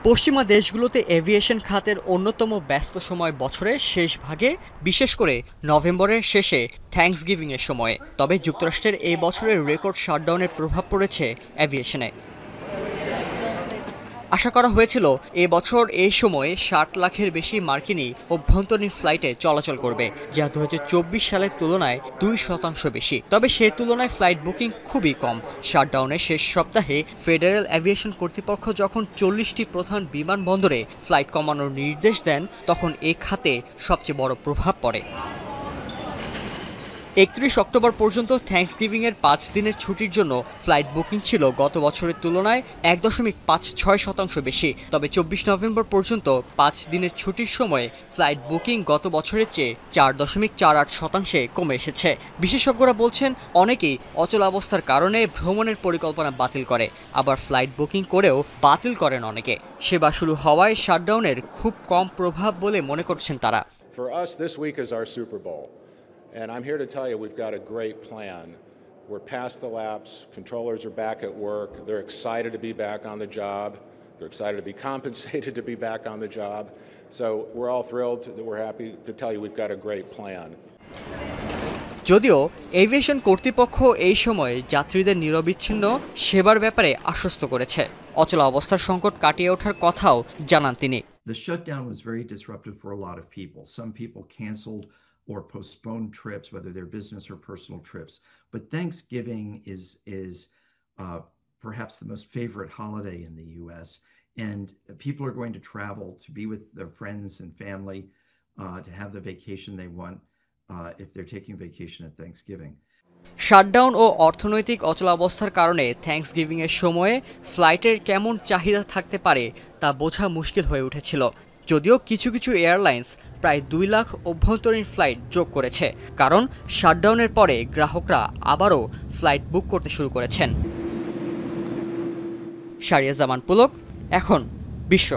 পশ্চিমা দেশগুলোতে এভিয়েশন খাতের অন্যতম ব্যস্ত সময় বছরের শেষ ভাগে, বিশেষ করে নভেম্বরের শেষে থ্যাঙ্কসগিভিংয়ের সময়ে। তবে যুক্তরাষ্ট্রের এই বছরের রেকর্ড শাটডাউনের প্রভাব পড়েছে এভিয়েশনে। আশা করা হয়েছিল এ বছর এই সময়ে ৬০ লাখের বেশি মার্কিনী অভ্যন্তরীণ ফ্লাইটে চলাচল করবে, যা ২০২৪ সালের তুলনায় ২% বেশি। তবে সে তুলনায় ফ্লাইট বুকিং খুবই কম। শাটডাউনের শেষ সপ্তাহে ফেডারেল এভিয়েশন কর্তৃপক্ষ যখন ৪০টি প্রধান বিমানবন্দরে ফ্লাইট কমানোর নির্দেশ দেন, তখন এ খাতে সবচেয়ে বড় প্রভাব পড়ে। ৩১ অক্টোবর পর্যন্ত থ্যাঙ্কসগিভিংয়ের ৫ দিনের ছুটির জন্য ফ্লাইট বুকিং ছিল গত বছরের তুলনায় ১.৫৬% বেশি। তবে ২৪ নভেম্বর পর্যন্ত ৫ দিনের ছুটির সময়ে ফ্লাইট বুকিং গত বছরের চেয়ে ৪.৪৮% কমে এসেছে। বিশেষজ্ঞরা বলছেন, অনেকেই অচলাবস্থার কারণে ভ্রমণের পরিকল্পনা বাতিল করে, আবার ফ্লাইট বুকিং করেও বাতিল করেন অনেকে। সেবা শুরু হওয়ায় শাটডাউনের খুব কম প্রভাব বলে মনে করছেন তারা। For us, this week is our Super Bowl. And I'm here to tell you we've got a great plan. We're past the lapse. Controllers are back at work. They're excited to be back on the job. They're excited to be compensated to be back on the job. So we're all thrilled that we're happy to tell you we've got a great plan. যদিও aviation কর্তৃপক্ষ এই সময়ে যাত্রীদের নিরবিচ্ছিন্ন সেবার ব্যাপারে আশ্বস্ত করেছে। অচলা অবস্থার সংকট কাটিয়ে ওঠার কথাও জানান তিনি। The shutdown was very disruptive for a lot of people. Some people canceled or postponed trips, whether they're business or personal trips. But Thanksgiving is perhaps the most favorite holiday in the U.S. And people are going to travel to be with their friends and family, to have the vacation they want if they're taking vacation at Thanksgiving. Shutdown ও অর্থনৈতিক অচলাবস্থার কারণে থ্যাঙ্কসগিভিংয়ের সময়ে ফ্লাইটের কেমন চাহিদা থাকতে পারে তা বোঝা মুশকিল হয়ে উঠেছিল। যদিও কিছু কিছু এয়ারলাইন্স প্রায় ২ লাখ অভ্যন্তরীণ ফ্লাইট যোগ করেছে, কারণ শাটডাউনের পরে গ্রাহকরা আবারও ফ্লাইট বুক করতে শুরু করেছেন। শাহরিয়ার জামান পুলক, এখন বিশ্ব।